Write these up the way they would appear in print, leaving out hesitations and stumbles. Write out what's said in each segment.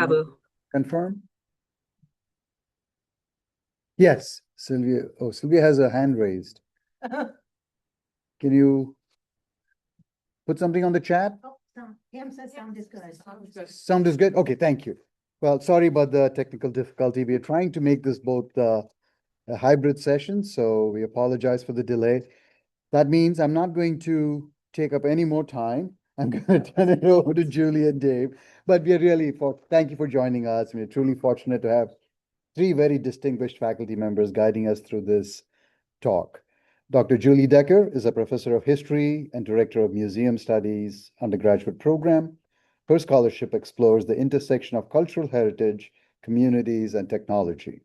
have a confirm? Yes, Sylvia. Oh, Sylvia has a hand raised. Can you put something on the chat? Pam says sound is good. Sound is good? Okay, thank you. Well, sorry about the technical difficulty. We are trying to make this both a hybrid session, so we apologize for the delay. That means I'm not going to take up any more time. I'm going to turn it over to Julie and Dave. But we are really thank you for joining us. We're truly fortunate to have three very distinguished faculty members guiding us through this talk. Dr. Julie Decker is a professor of history and director of museum studies undergraduate program. Her scholarship explores the intersection of cultural heritage, communities, and technology.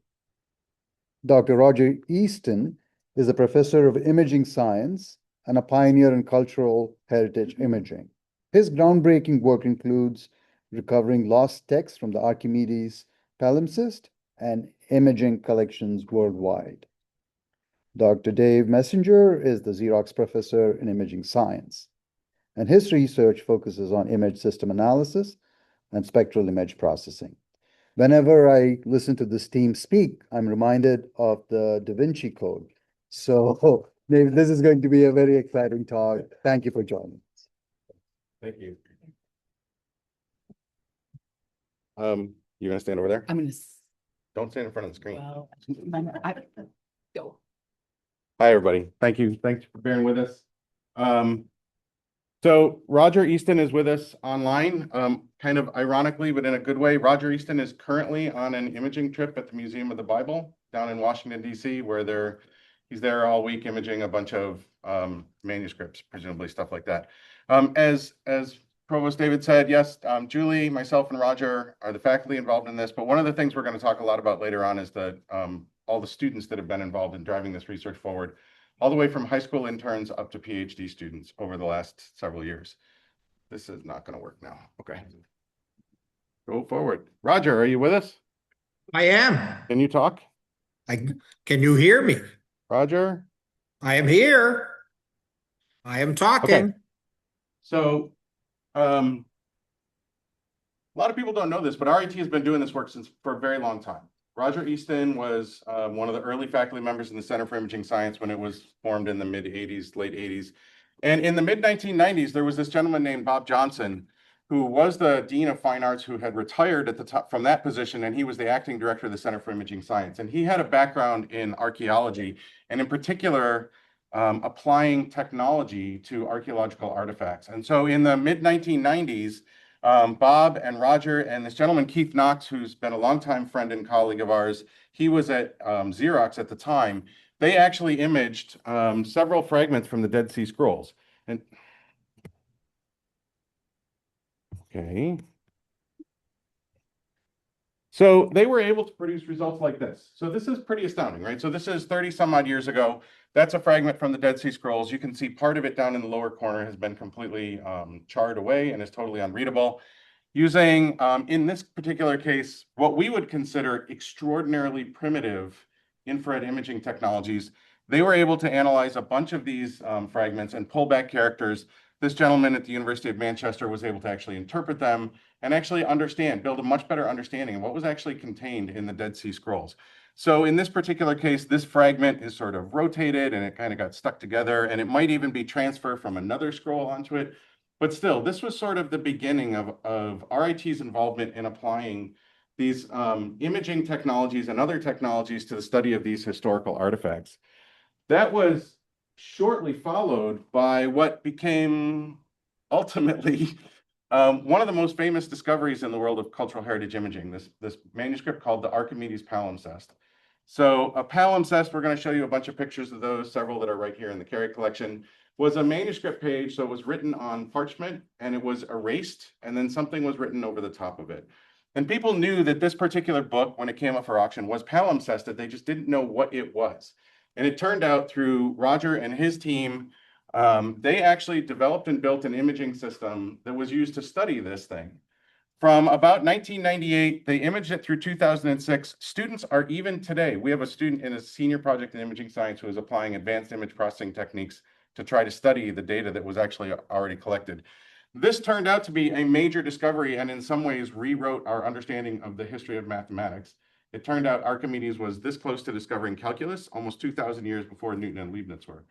Dr. Roger Easton is a professor of imaging science and a pioneer in cultural heritage imaging. His groundbreaking work includes recovering lost texts from the Archimedes palimpsest and imaging collections worldwide. Dr. Dave Messenger is the Xerox professor in imaging science, and his research focuses on image system analysis and spectral image processing. Whenever I listen to this team speak, I'm reminded of the Da Vinci Code. So Dave, this is going to be a very exciting talk. Thank you for joining us. Thank you. You're gonna stand over there? I'm gonna Don't stand in front of the screen. well go. Hi, everybody. Thank you. Thanks for bearing with us. So Roger Easton is with us online, kind of ironically, but in a good way. Roger Easton is currently on an imaging trip at the Museum of the Bible down in Washington, D.C., where he's there all week imaging a bunch of manuscripts, presumably stuff like that. As Provost David said, yes, Julie, myself, and Roger are the faculty involved in this, but one of the things we're going to talk a lot about later on is all the students that have been involved in driving this research forward, all the way from high school interns up to PhD students over the last several years. This is not going to work now. Okay. Go forward. Roger, are you with us? I am. Can you talk? Can you hear me? Roger? I am here. I am talking. Okay. So, a lot of people don't know this, but RIT has been doing this work for a very long time. Roger Easton was one of the early faculty members in the Center for Imaging Science when it was formed in the mid-'80s, late '80s. And in the mid-1990s, there was this gentleman named Bob Johnson, who was the Dean of Fine Arts, who had retired at the top from that position, and he was the acting director of the Center for Imaging Science. And he had a background in archaeology, and in particular, applying technology to archaeological artifacts. And so in the mid-1990s, Bob and Roger and this gentleman, Keith Knox, who's been a longtime friend and colleague of ours, he was at Xerox at the time. They actually imaged several fragments from the Dead Sea Scrolls. And okay. So they were able to produce results like this. So this is pretty astounding, right? So this is 30 some odd years ago. That's a fragment from the Dead Sea Scrolls. You can see part of it down in the lower corner has been completely charred away and is totally unreadable. Using, in this particular case, what we would consider extraordinarily primitive infrared imaging technologies, they were able to analyze a bunch of these fragments and pull back characters. This gentleman at the University of Manchester was able to actually interpret them and actually build a much better understanding of what was actually contained in the Dead Sea Scrolls. So in this particular case, this fragment is sort of rotated and it kind of got stuck together, and it might even be transferred from another scroll onto it. But still, this was sort of the beginning of RIT's involvement in applying these imaging technologies and other technologies to the study of these historical artifacts. That was shortly followed by what became ultimately one of the most famous discoveries in the world of cultural heritage imaging, this manuscript called the Archimedes palimpsest. So a palimpsest, we're going to show you a bunch of pictures of those, several that are right here in the Carey collection, was a manuscript page. So it was written on parchment and it was erased, and then something was written over the top of it. And people knew that this particular book, when it came up for auction, was palimpsested. They just didn't know what it was. And it turned out through Roger and his team, they actually developed and built an imaging system that was used to study this thing. From about 1998, they imaged it through 2006. Students are even today, we have a student in a senior project in imaging science who is applying advanced image processing techniques to try to study the data that was actually already collected. This turned out to be a major discovery and in some ways rewrote our understanding of the history of mathematics. It turned out Archimedes was this close to discovering calculus almost 2,000 years before Newton and Leibniz were.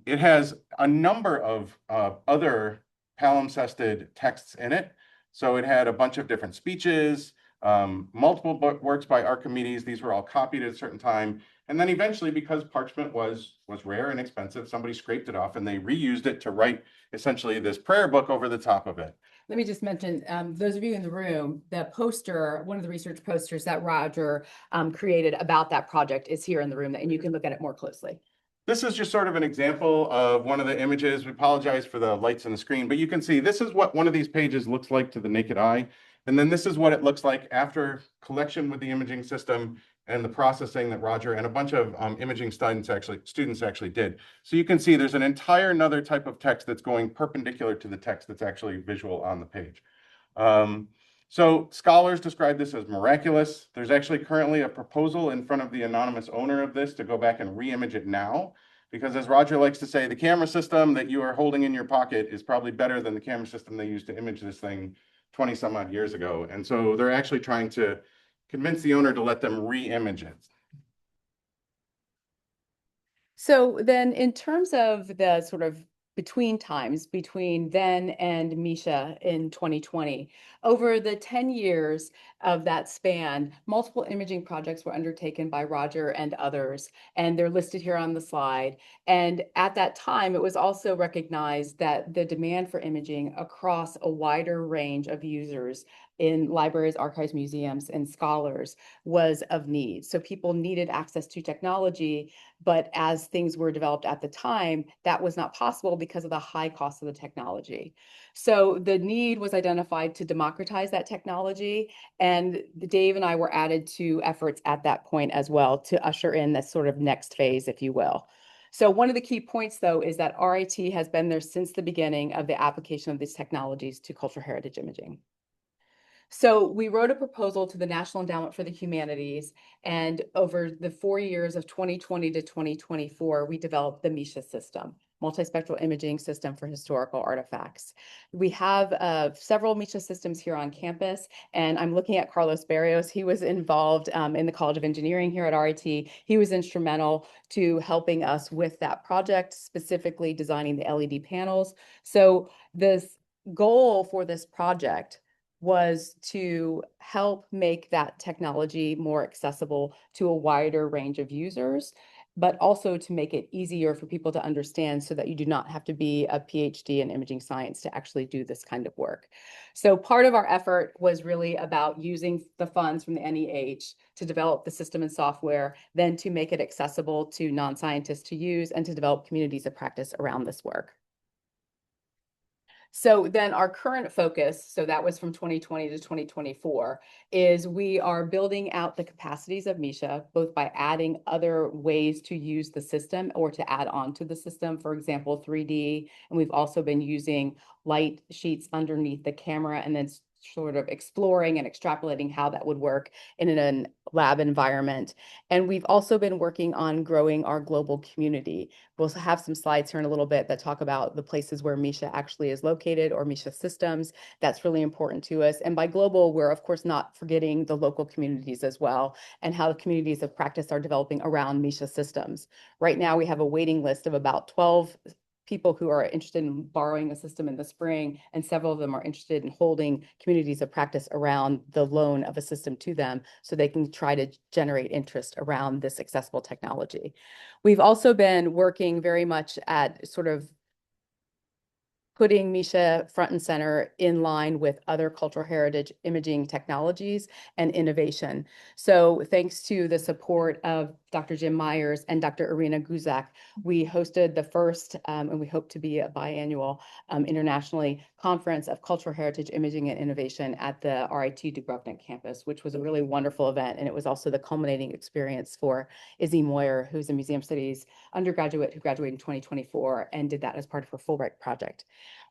It has a number of other palimpsested texts in it. So it had a bunch of different speeches, multiple works by Archimedes. These were all copied at a certain time. And then eventually, because parchment was rare and expensive, somebody scraped it off and they reused it to write essentially this prayer book over the top of it. Let me just mention, those of you in the room, the poster, one of the research posters that Roger created about that project is here in the room, and you can look at it more closely. This is just sort of an example of one of the images. We apologize for the lights on the screen, but you can see this is what one of these pages looks like to the naked eye. And then this is what it looks like after collection with the imaging system and the processing that Roger and a bunch of imaging students actually did. So you can see there's an entire another type of text that's going perpendicular to the text that's actually visual on the page. So scholars describe this as miraculous. There's actually currently a proposal in front of the anonymous owner of this to go back and re-image it now. Because as Roger likes to say, the camera system that you are holding in your pocket is probably better than the camera system they used to image this thing 20 some odd years ago. And so they're actually trying to convince the owner to let them re-image it. So then in terms of the sort of between times between then and Misha in 2020, over the 10 years of that span, multiple imaging projects were undertaken by Roger and others, and they're listed here on the slide. And at that time, it was also recognized that the demand for imaging across a wider range of users in libraries, archives, museums, and scholars was of need. So people needed access to technology, but as things were developed at the time, that was not possible because of the high cost of the technology. So the need was identified to democratize that technology, and Dave and I were added to efforts at that point as well to usher in this sort of next phase, if you will. So one of the key points, though, is that RIT has been there since the beginning of the application of these technologies to cultural heritage imaging. So we wrote a proposal to the National Endowment for the Humanities, and over the 4 years of 2020 to 2024, we developed the Misha system, multispectral imaging system for historical artifacts. We have several Misha systems here on campus, and I'm looking at Carlos Barrios. He was involved in the College of Engineering here at RIT. He was instrumental to helping us with that project, specifically designing the LED panels. So this goal for this project was to help make that technology more accessible to a wider range of users, but also to make it easier for people to understand so that you do not have to be a PhD in imaging science to actually do this kind of work. So part of our effort was really about using the funds from the NEH to develop the system and software, then to make it accessible to non-scientists to use and to develop communities of practice around this work. So then our current focus, so that was from 2020 to 2024, is we are building out the capacities of Misha, both by adding other ways to use the system or to add on to the system, for example, 3D. And we've also been using light sheets underneath the camera and then sort of exploring and extrapolating how that would work in a lab environment. And we've also been working on growing our global community. We'll have some slides here in a little bit that talk about the places where Misha actually is located, or Misha systems. That's really important to us. And by global, we're of course not forgetting the local communities as well, and how the communities of practice are developing around Misha systems. Right now, we have a waiting list of about 12 people who are interested in borrowing a system in the spring, and several of them are interested in holding communities of practice around the loan of a system to them so they can try to generate interest around this accessible technology. We've also been working very much at sort of putting Misha front and center in line with other cultural heritage imaging technologies and innovation. So thanks to the support of Dr. Jim Myers and Dr. Irina Guzak, we hosted the first, and we hope to be a biannual internationally, conference of cultural heritage imaging and innovation at the RIT Dubrovnik campus, which was a really wonderful event. And it was also the culminating experience for Izzy Moyer, who's a museum studies undergraduate who graduated in 2024 and did that as part of her Fulbright project.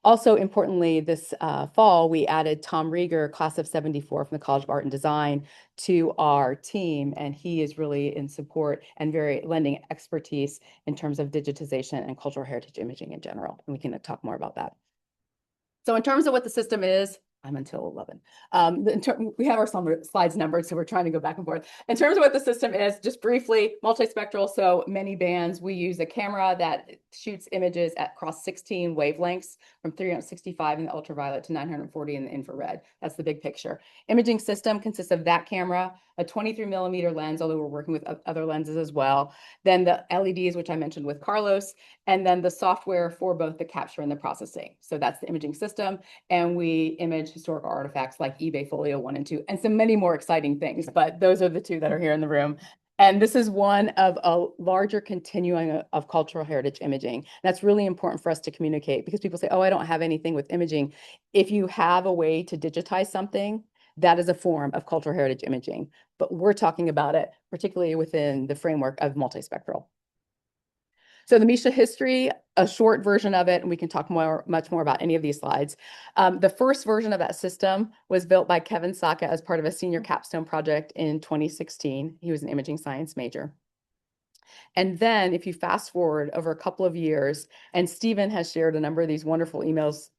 Also, importantly, this fall, we added Tom Rieger, class of 74 from the College of Art and Design, to our team, and he is really in support and very lending expertise in terms of digitization and cultural heritage imaging in general. And we can talk more about that. So in terms of what the system is, I'm until 11. We have our slides numbered, so we're trying to go back and forth. In terms of what the system is, just briefly, multispectral, so many bands. We use a camera that shoots images across 16 wavelengths from 365 in the ultraviolet to 940 in the infrared. That's the big picture. Imaging system consists of that camera, a 23mm lens, although we're working with other lenses as well. Then the LEDs, which I mentioned with Carlos, and then the software for both the capture and the processing. So that's the imaging system. And we image historical artifacts like eBay Folio 1 and 2, and so many more exciting things, but those are the two that are here in the room. And this is one of a larger continuum of cultural heritage imaging. That's really important for us to communicate because people say, oh, I don't have anything with imaging. If you have a way to digitize something, that is a form of cultural heritage imaging. But we're talking about it, particularly within the framework of multispectral. So the Misha history, a short version of it, and we can talk much more about any of these slides. The first version of that system was built by Kevin Saka as part of a senior capstone project in 2016. He was an imaging science major. And then if you fast forward over a couple of years, and Stephen has shared a number of these wonderful emails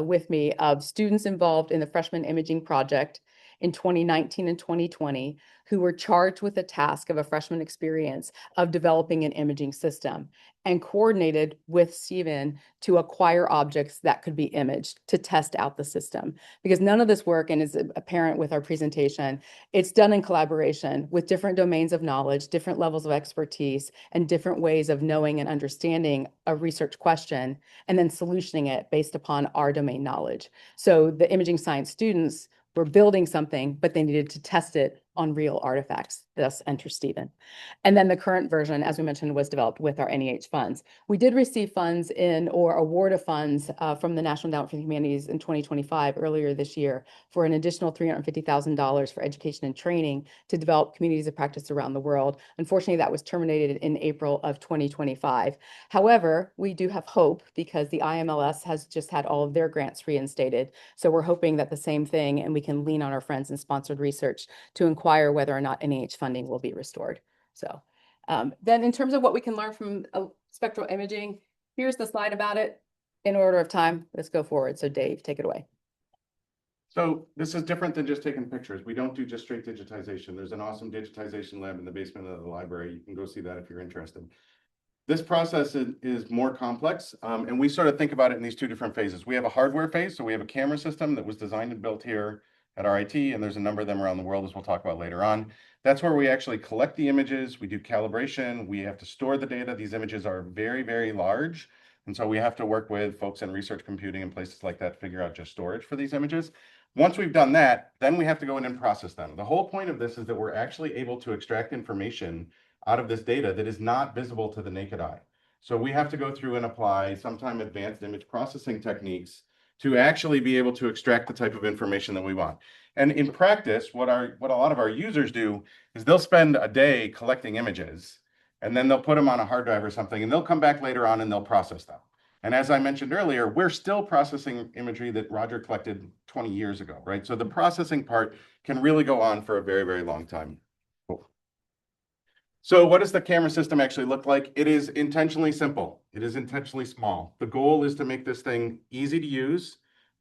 with me of students involved in the freshman imaging project in 2019 and 2020 who were charged with the task of a freshman experience of developing an imaging system and coordinated with Stephen to acquire objects that could be imaged to test out the system. Because none of this work, and is apparent with our presentation, it's done in collaboration with different domains of knowledge, different levels of expertise, and different ways of knowing and understanding a research question, and then solutioning it based upon our domain knowledge. So the imaging science students were building something, but they needed to test it on real artifacts. Thus enter Stephen. And then the current version, as we mentioned, was developed with our NEH funds. We did receive funds or award of funds from the National Endowment for the Humanities in 2025, earlier this year, for an additional $350,000 for education and training to develop communities of practice around the world. Unfortunately, that was terminated in April of 2025. However, we do have hope because the IMLS has just had all of their grants reinstated. So we're hoping that the same thing, and we can lean on our friends in sponsored research to inquire whether or not NEH funding will be restored. So then in terms of what we can learn from spectral imaging, here's the slide about it. In order of time, let's go forward. So Dave, take it away. So this is different than just taking pictures. We don't do just straight digitization. There's an awesome digitization lab in the basement of the library. You can go see that if you're interested. This process is more complex, and we sort of think about it in these two different phases. We have a hardware phase, so we have a camera system that was designed and built here at RIT, and there's a number of them around the world, as we'll talk about later on. That's where we actually collect the images, we do calibration, we have to store the data. These images are very, very large, and so we have to work with folks in research computing and places like that to figure out just storage for these images. Once we've done that, then we have to go in and process them. The whole point of this is that we're actually able to extract information out of this data that is not visible to the naked eye. So we have to go through and apply sometimes advanced image processing techniques to actually be able to extract the type of information that we want. And in practice, what a lot of our users do is they'll spend a day collecting images, and then they'll put them on a hard drive or something, and they'll come back later on and they'll process them. And as I mentioned earlier, we're still processing imagery that Roger collected 20 years ago, right? So the processing part can really go on for a very, very long time. So what does the camera system actually look like? It is intentionally simple. It is intentionally small. The goal is to make this thing easy to use,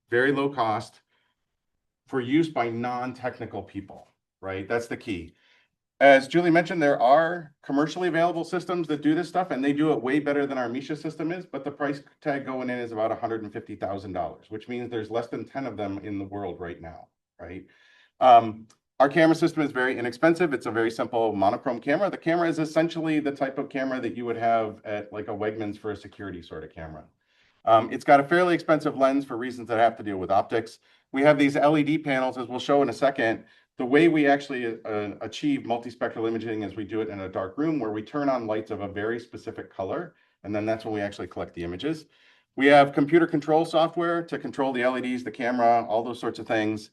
very low cost, for use by non-technical people, right? That's the key. As Julie mentioned, there are commercially available systems that do this stuff, and they do it way better than our Misha system is, but the price tag going in is about $150,000, which means there's less than 10 of them in the world right now, right? Our camera system is very inexpensive. It's a very simple monochrome camera. The camera is essentially the type of camera that you would have at like a Wegmans for a security sort of camera. It's got a fairly expensive lens for reasons that have to deal with optics. We have these LED panels, as we'll show in a second. The way we actually achieve multispectral imaging is we do it in a dark room where we turn on lights of a very specific color, and then that's when we actually collect the images. We have computer control software to control the LEDs, the camera, all those sorts of things.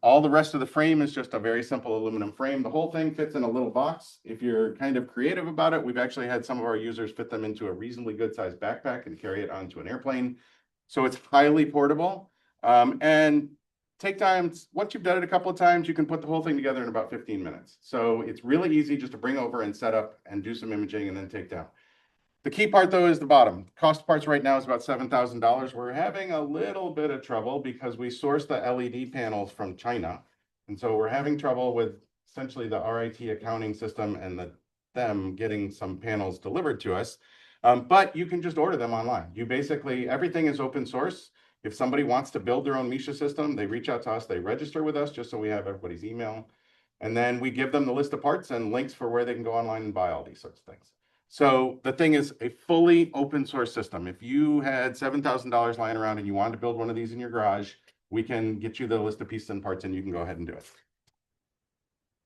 All the rest of the frame is just a very simple aluminum frame. The whole thing fits in a little box. If you're kind of creative about it, we've actually had some of our users fit them into a reasonably good sized backpack and carry it onto an airplane. So it's highly portable. And take time, once you've done it a couple of times, you can put the whole thing together in about 15 minutes. So it's really easy just to bring over and set up and do some imaging and then take down. The key part though is the bottom. Cost of parts right now is about $7,000. We're having a little bit of trouble because we source the LED panels from China. And so we're having trouble with essentially the RIT accounting system and them getting some panels delivered to us. But you can just order them online. You basically, everything is open source. If somebody wants to build their own Misha system, they reach out to us, they register with us just so we have everybody's email. And then we give them the list of parts and links for where they can go online and buy all these sorts of things. So the thing is a fully open source system. If you had $7,000 lying around and you wanted to build one of these in your garage, we can get you the list of pieces and parts and you can go ahead and do it.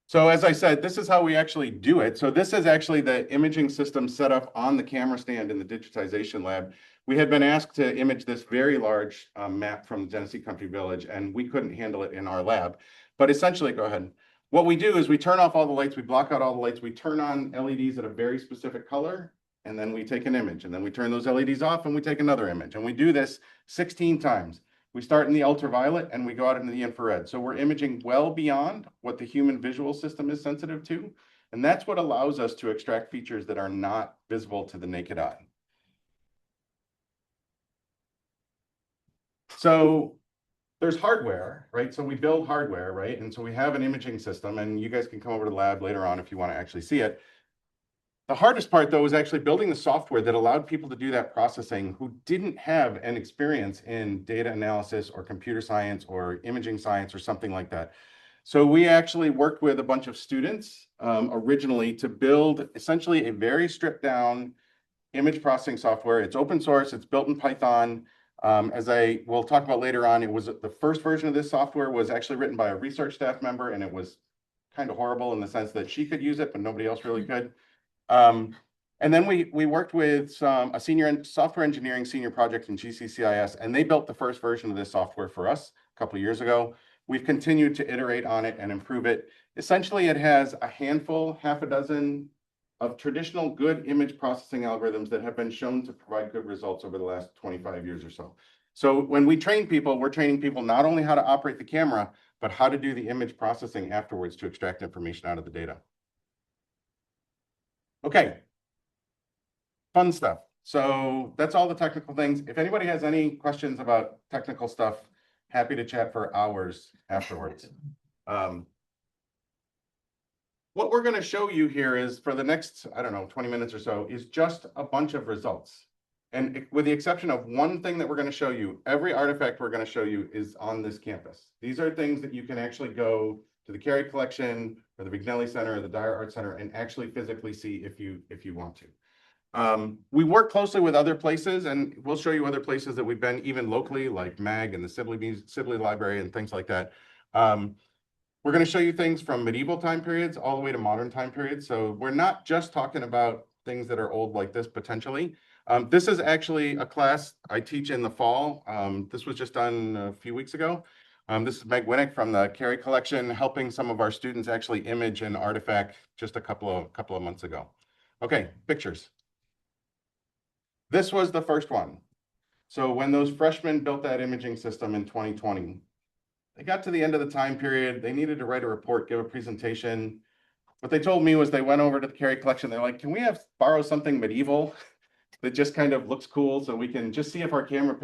So as I said, this is how we actually do it. So this is actually the imaging system set up on the camera stand in the digitization lab. We had been asked to image this very large map from the Genesee Country Village, and we couldn't handle it in our lab. But essentially, go ahead. What we do is we turn off all the lights, we block out all the lights, we turn on LEDs at a very specific color, and then we take an image, and then we turn those LEDs off and we take another image. And we do this 16 times. We start in the ultraviolet and we go out into the infrared. So we're imaging well beyond what the human visual system is sensitive to. And that's what allows us to extract features that are not visible to the naked eye. So there's hardware, right? So we build hardware, right? And so we have an imaging system, and you guys can come over to the lab later on if you want to actually see it. The hardest part, though, was actually building the software that allowed people to do that processing who didn't have an experience in data analysis or computer science or imaging science or something like that. So we actually worked with a bunch of students originally to build essentially a very stripped down image processing software. It's open source, it's built in Python. As I will talk about later on, it was the first version of this software was actually written by a research staff member, and it was kind of horrible in the sense that she could use it, but nobody else really could. And then we worked with a senior software engineering senior project in GCCIS, and they built the first version of this software for us a couple of years ago. We've continued to iterate on it and improve it. Essentially, it has a handful, half a dozen of traditional good image processing algorithms that have been shown to provide good results over the last 25 years or so. So when we train people, we're training people not only how to operate the camera, but how to do the image processing afterwards to extract information out of the data. Okay, fun stuff. So that's all the technical things. If anybody has any questions about technical stuff, happy to chat for hours afterwards. What we're going to show you here is for the next, I don't know, 20 minutes or so, is just a bunch of results. And with the exception of one thing that we're going to show you, every artifact we're going to show you is on this campus. These are things that you can actually go to the Carey Collection or the Vignelli Center or the Dyer Art Center and actually physically see if you want to. We work closely with other places, and we'll show you other places that we've been even locally, like MAG and the Sibley Library and things like that. We're going to show you things from medieval time periods all the way to modern time periods. So we're not just talking about things that are old like this potentially. This is actually a class I teach in the fall. This was just done a few weeks ago. This is Meg Winnick from the Carey Collection, helping some of our students actually image an artifact just a couple of months ago. Okay, pictures. This was the first one. So when those freshmen built that imaging system in 2020, they got to the end of the time period. They needed to write a report, give a presentation. What they told me was they went over to the Carey Collection. They're like, can we borrow something medieval that just kind of looks cool so we can just see if our camera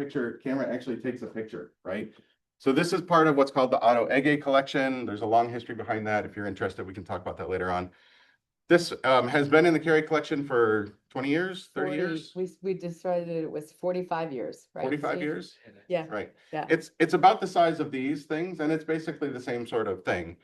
actually takes a picture, right? So this is part of what's called the Otto Ege collection. There's a long history behind that. If you're interested, we can talk about that later on. This has been in the Carey Collection for 20 years, 30 years? We decided it was 45 years, right? 45 Steve? years? Yeah. Right. Yeah. It's about the size of these things, and it's basically the same sort of thing.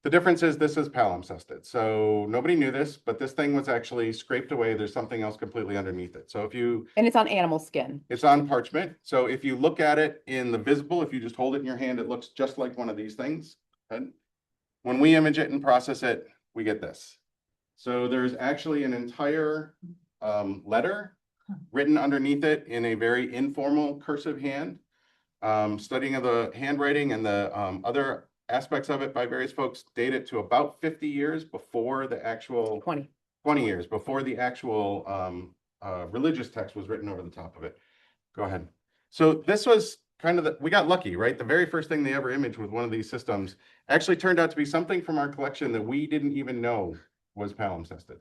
The difference is this is palimpsested. So nobody knew this, but this thing was actually scraped away. There's something else completely underneath it. So And it's on animal skin. it's on parchment. So if you look at it in the visible, if you just hold it in your hand, it looks just like one of these things. And when we image it and process it, we get this. So there's actually an entire letter written underneath it in a very informal cursive hand. Studying of the handwriting and the other aspects of it by various folks date it to about 50 years before the actual 20 years before the actual religious text was written over the top of it. Go ahead. So this was kind of we got lucky, right? The very first thing they ever imaged with one of these systems actually turned out to be something from our collection that we didn't even know was palimpsested.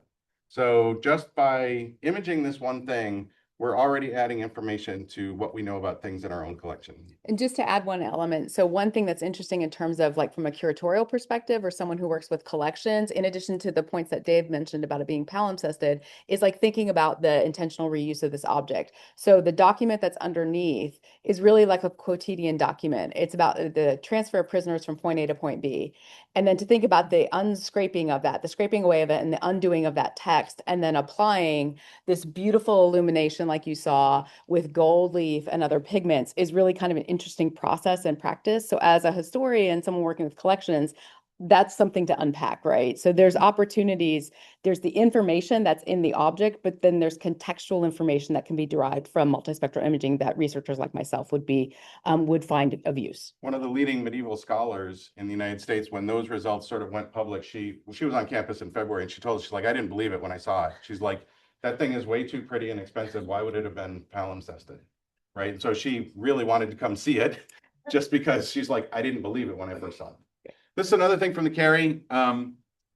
So just by imaging this one thing, we're already adding information to what we know about things in our own collection. And just to add one element, so one thing that's interesting in terms of like from a curatorial perspective or someone who works with collections, in addition to the points that Dave mentioned about it being palimpsested, is like thinking about the intentional reuse of this object. So the document that's underneath is really like a quotidian document. It's about the transfer of prisoners from point A to point B. And then to think about the unscraping of that, the scraping away of it and the undoing of that text, and then applying this beautiful illumination like you saw with gold leaf and other pigments is really kind of an interesting process and practice. So as a historian, someone working with collections, that's something to unpack, right? So there's opportunities, there's the information that's in the object, but then there's contextual information that can be derived from multispectral imaging that researchers like myself would find of use. One of the leading medieval scholars in the United States, when those results sort of went public, she was on campus in February and she told us, she's like, I didn't believe it when I saw it. She's like, that thing is way too pretty and expensive. Why would it have been palimpsested? Right. And so she really wanted to come see it just because she's like, I didn't believe it when I first saw it. This is another thing from the carry.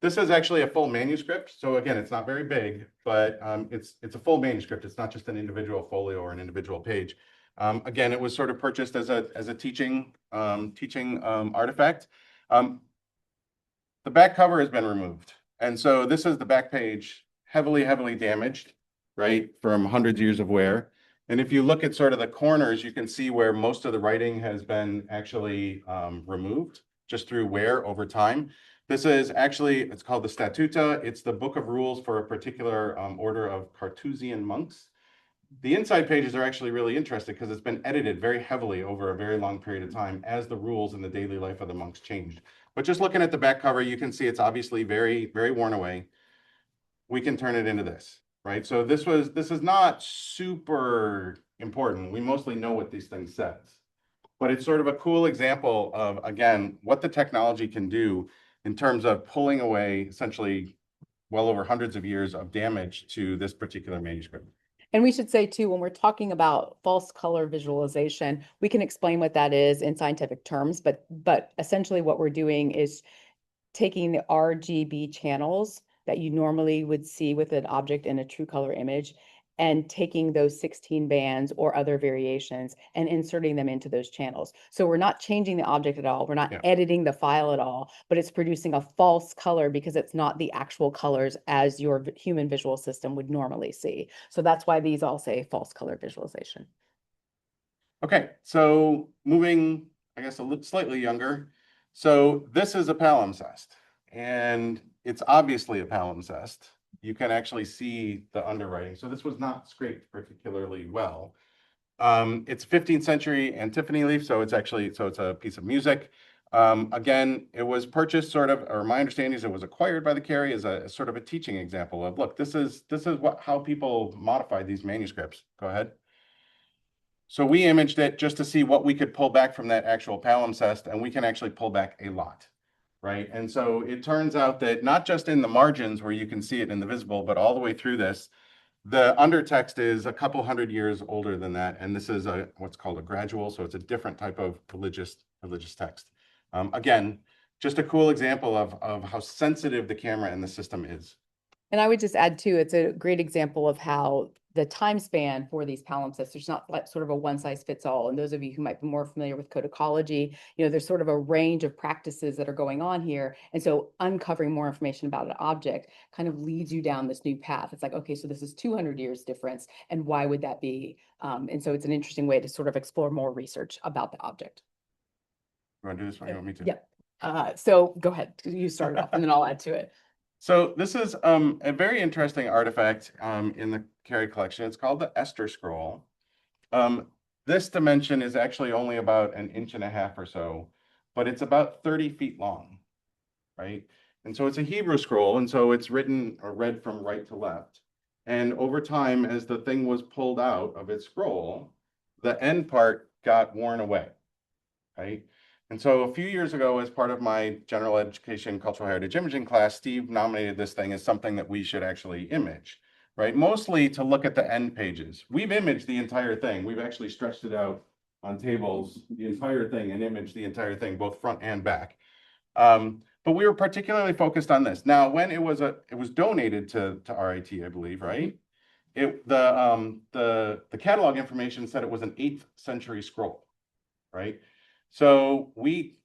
This is actually a full manuscript. So again, it's not very big, but it's a full manuscript. It's not just an individual folio or an individual page. Again, it was sort of purchased as a teaching artifact. The back cover has been removed. And so this is the back page, heavily damaged, right, from hundreds of years of wear. And if you look at sort of the corners, you can see where most of the writing has been actually removed just through wear over time. This is actually, it's called the Statuta. It's the book of rules for a particular order of Carthusian monks. The inside pages are actually really interesting because it's been edited very heavily over a very long period of time as the rules in the daily life of the monks changed. But just looking at the back cover, you can see it's obviously very worn away. We can turn it into this, right? So this is not super important. We mostly know what these things says, but it's sort of a cool example of, again, what the technology can do in terms of pulling away essentially well over hundreds of years of damage to this particular manuscript. And we should say too, when we're talking about false color visualization, we can explain what that is in scientific terms, but essentially what we're doing is taking the RGB channels that you normally would see with an object in a true color image and taking those 16 bands or other variations and inserting them into those channels. So we're not changing the object at all. We're not editing the file at all, but it's producing a false color because it's not the actual colors as your human visual system would normally see. So that's why these all say false color visualization. Okay, so moving, I guess, a little slightly younger. So this is a palimpsest, and it's obviously a palimpsest. You can actually see the underwriting. So this was not scraped particularly well. It's 15th century antiphony leaf, so it's a piece of music. Again, it was purchased sort of, or my understanding is it was acquired by the carry as a sort of a teaching example of, look, this is how people modified these manuscripts. Go ahead. So we imaged it just to see what we could pull back from that actual palimpsest, and we can actually pull back a lot, right? And so it turns out that not just in the margins where you can see it in the visible, but all the way through this, the undertext is a couple hundred years older than that. And this is what's called a gradual. So it's a different type of religious text. Again, just a cool example of how sensitive the camera and the system is. And I would just add too, it's a great example of how the time span for these palimpsests, there's not like sort of a one size fits all. And those of you who might be more familiar with codicology, there's sort of a range of practices that are going on here. And so uncovering more information about an object kind of leads you down this new path. It's like, okay, so this is 200 years difference. And why would that be? And so it's an interesting way to sort of explore more research about the object. You want to do this one? You want me to? Yeah. So go ahead, you start it off and then I'll add to it. So this is a very interesting artifact in the Carey collection. It's called the Esther Scroll. This dimension is actually only about 1.5 inches or so, but it's about 30 feet long, right? And so it's a Hebrew scroll, and so it's written or read from right to left. And over time, as the thing was pulled out of its scroll, the end part got worn away, right? And so a few years ago, as part of my general education cultural heritage imaging class, Steve nominated this thing as something that we should actually image, right? Mostly to look at the end pages. We've imaged the entire thing. We've actually stretched it out on tables, the entire thing, and imaged the entire thing, both front and back. but we were particularly focused on this. Now, when it was donated to RIT, I believe, right? The catalog information said it was an 8th century scroll, right? So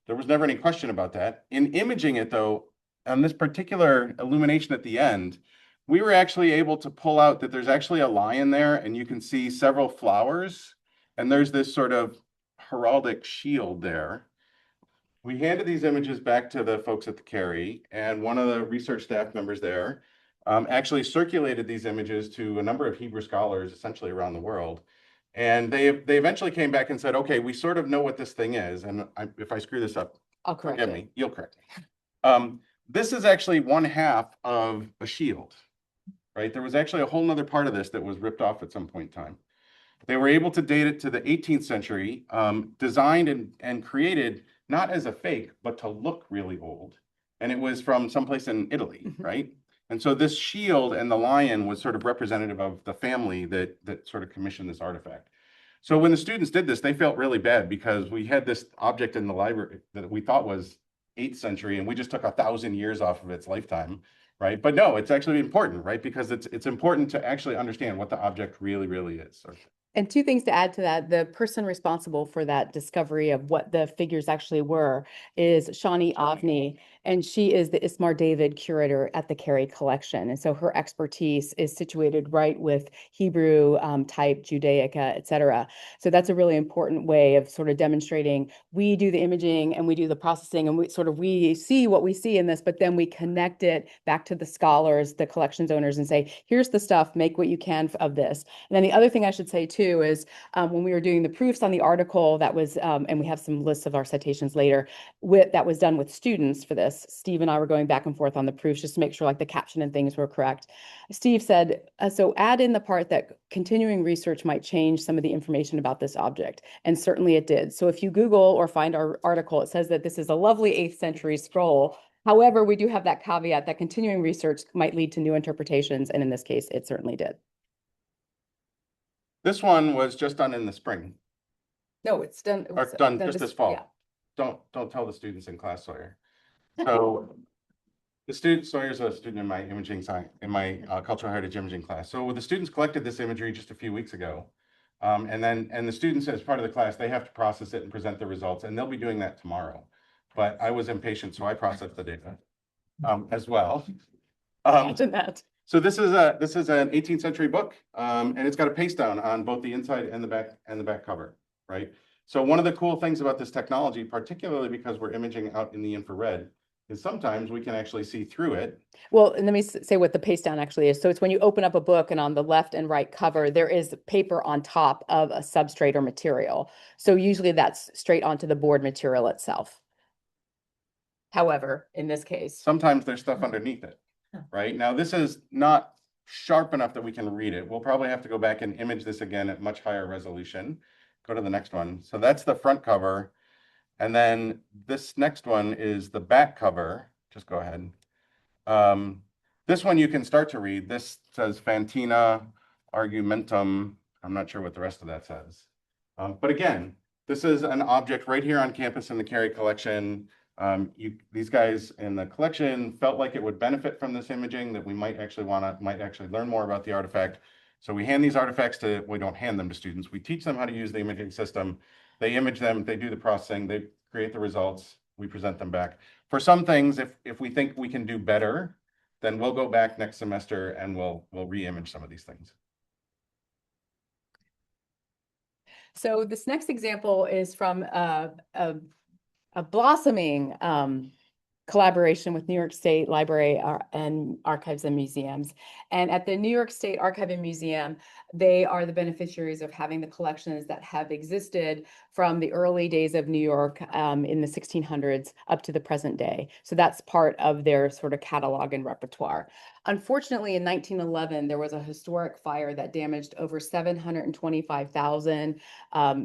there was never any question about that. In imaging it though, on this particular illumination at the end, we were actually able to pull out that there's actually a lion there, and you can see several flowers, and there's this sort of heraldic shield there. We handed these images back to the folks at the Carey, and one of the research staff members there actually circulated these images to a number of Hebrew scholars essentially around the world. And they eventually came back and said, okay, we sort of know what this thing is. And if I screw this up, I'll correct forgive it. me, you'll correct me. This is actually 1/2 of a shield, right? There was actually a whole nother part of this that was ripped off at some point in time. They were able to date it to the 18th century, designed and created not as a fake, but to look really old. And it was from someplace in Italy, right? And so this shield and the lion was sort of representative of the family that sort of commissioned this artifact. So when the students did this, they felt really bad because we had this object in the library that we thought was 8th century, and we just took 1,000 years off of its lifetime, right? But no, it's actually important, right? Because it's important to actually understand what the object really, really is. And two things to add to that, the person responsible for that discovery of what the figures actually were is Shani Avni, and she is the Ismar David curator at the Carey collection. And so her expertise is situated right with Hebrew, type, Judaica, et cetera. So that's a really important way of sort of demonstrating we do the imaging and we do the processing, and we see what we see in this, but then we connect it back to the scholars, the collections owners, and say, here's the stuff, make what you can of this. And then the other thing I should say too is when we were doing the proofs on the article that was, and we have some lists of our citations later, that was done with students for this. Steve and I were going back and forth on the proofs just to make sure like the caption and things were correct. Steve said, so add in the part that continuing research might change some of the information about this object. And certainly it did. So if you Google or find our article, it says that this is a lovely 8th century scroll. However, we do have that caveat that continuing research might lead to new interpretations. And in this case, it certainly did. This one was just done in the spring, No, it's done. or done just this fall. Yeah. Don't tell the students in class, Sawyer. So Sawyer's a student in my imaging science, in my cultural heritage imaging class. So the students collected this imagery just a few weeks ago. And the students, as part of the class, they have to process it and present the results, and they'll be doing that tomorrow. But I was impatient, so I processed the data as well. Imagine that. So this is an 18th century book, and it's got a paste down on both the inside and the back cover, right? So one of the cool things about this technology, particularly because we're imaging out in the infrared, is sometimes we can actually see through it. Well, and let me say what the paste down actually is. So it's when you open up a book and on the left and right cover, there is paper on top of a substrate or material. So usually that's straight onto the board material itself. However, in this case, Sometimes there's stuff underneath it, right? Now, this is not sharp enough that we can read it. We'll probably have to go back and image this again at much higher resolution. Go to the next one. So that's the front cover. And then this next one is the back cover. Just go ahead. This one you can start to read. This says Fantina Argumentum. I'm not sure what the rest of that says. But again, this is an object right here on campus in the Carey collection. These guys in the collection felt like it would benefit from this imaging, that we might actually learn more about the artifact. So we hand these artifacts we don't hand them to students. We teach them how to use the imaging system. They image them, they do the processing, they create the results, we present them back. For some things, if we think we can do better, then we'll go back next semester and we'll re-image some of these things. so this next example is from a blossoming collaboration with New York State Library and Archives and Museums. And at the New York State Archive and Museum, they are the beneficiaries of having the collections that have existed from the early days of New York in the 1600s up to the present day. So that's part of their sort of catalog and repertoire. Unfortunately, in 1911, there was a historic fire that damaged over 725,000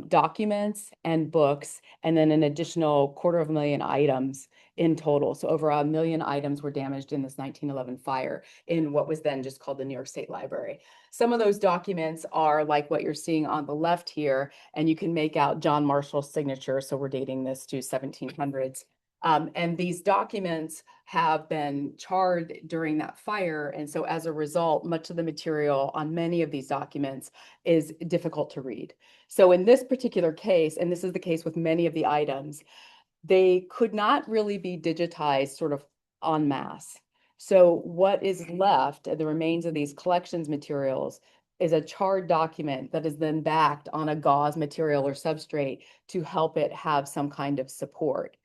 documents and books, and then an additional 250,000 items in total. So over 1 million items were damaged in this 1911 fire in what was then just called the New York State Library. Some of those documents are like what you're seeing on the left here, and you can make out John Marshall's signature. So we're dating this to 1700s. And these documents have been charred during that fire. And so as a result, much of the material on many of these documents is difficult to read. So in this particular case, and this is the case with many of the items, they could not really be digitized sort of en masse. So what is left, the remains of these collections materials, is a charred document that is then backed on a gauze material or substrate to help it have some kind of support.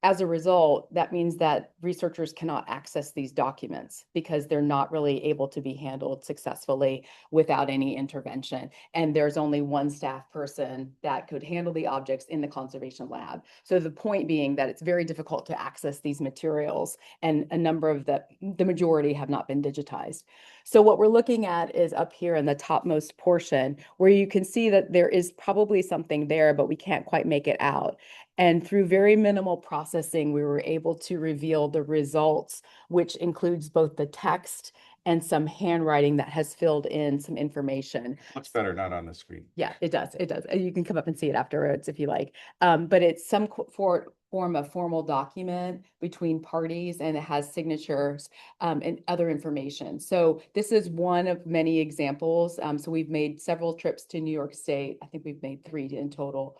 As a result, that means that researchers cannot access these documents because they're not really able to be handled successfully without any intervention. And there's only one staff person that could handle the objects in the conservation lab. So the point being that it's very difficult to access these materials, and a number of the majority have not been digitized. So what we're looking at is up here in the topmost portion, where you can see that there is probably something there, but we can't quite make it out. And through very minimal processing, we were able to reveal the results, which includes both the text and some handwriting that has filled in some information. Looks better not on the screen. Yeah, it does. It does. You can come up and see it afterwards if you like. But it's some form of formal document between parties, and it has signatures and other information. So this is one of many examples. So we've made several trips to New York State. I think we've made 3 in total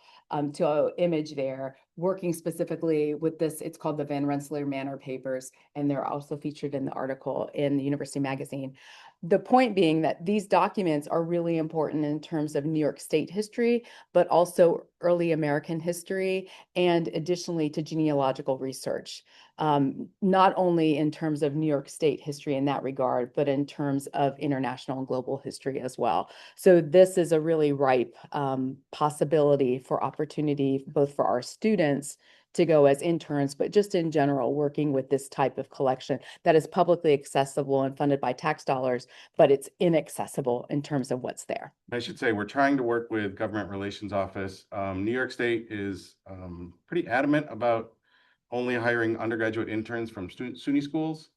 to image there, working specifically with this. It's called the Van Rensselaer Manor Papers, and they're also featured in the article in the University Magazine. The point being that these documents are really important in terms of New York State history, but also early American history, and additionally to genealogical research, not only in terms of New York State history in that regard, but in terms of international and global history as well. So this is a really ripe possibility for opportunity, both for our students to go as interns, but just in general, working with this type of collection that is publicly accessible and funded by tax dollars, but it's inaccessible in terms of what's there. I should say we're trying to work with Government Relations Office. New York State is pretty adamant about only hiring undergraduate interns from SUNY schools.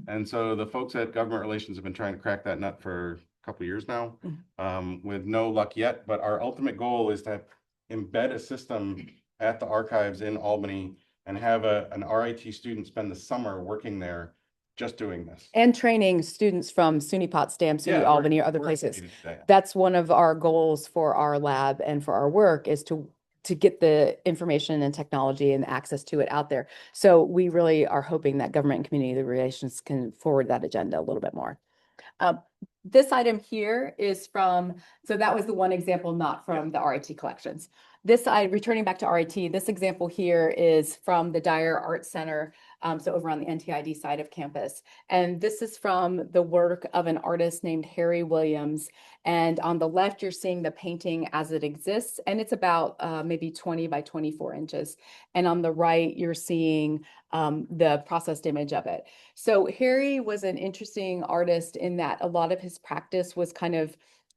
And so the folks at Government Relations have been trying to crack that nut for a couple of years now, with no luck yet. But our ultimate goal is to embed a system at the archives in Albany and have an RIT student spend the summer working there just doing this. And training students from SUNY Potsdam, SUNY Albany, or other places. That's one of our goals for our lab and for our work, is to get the information and technology and access to it out there. So we really are hoping that government and community relations can forward that agenda a little bit more. This item here is from, so that was the one example not from the RIT collections. Returning back to RIT, this example here is from the Dyer Art Center, so over on the NTID side of campus. And this is from the work of an artist named Harry Williams. And on the left, you're seeing the painting as it exists, and it's about maybe 20 by 24 inches. And on the right, you're seeing the processed image of it. So Harry was an interesting artist in that a lot of his practice was kind of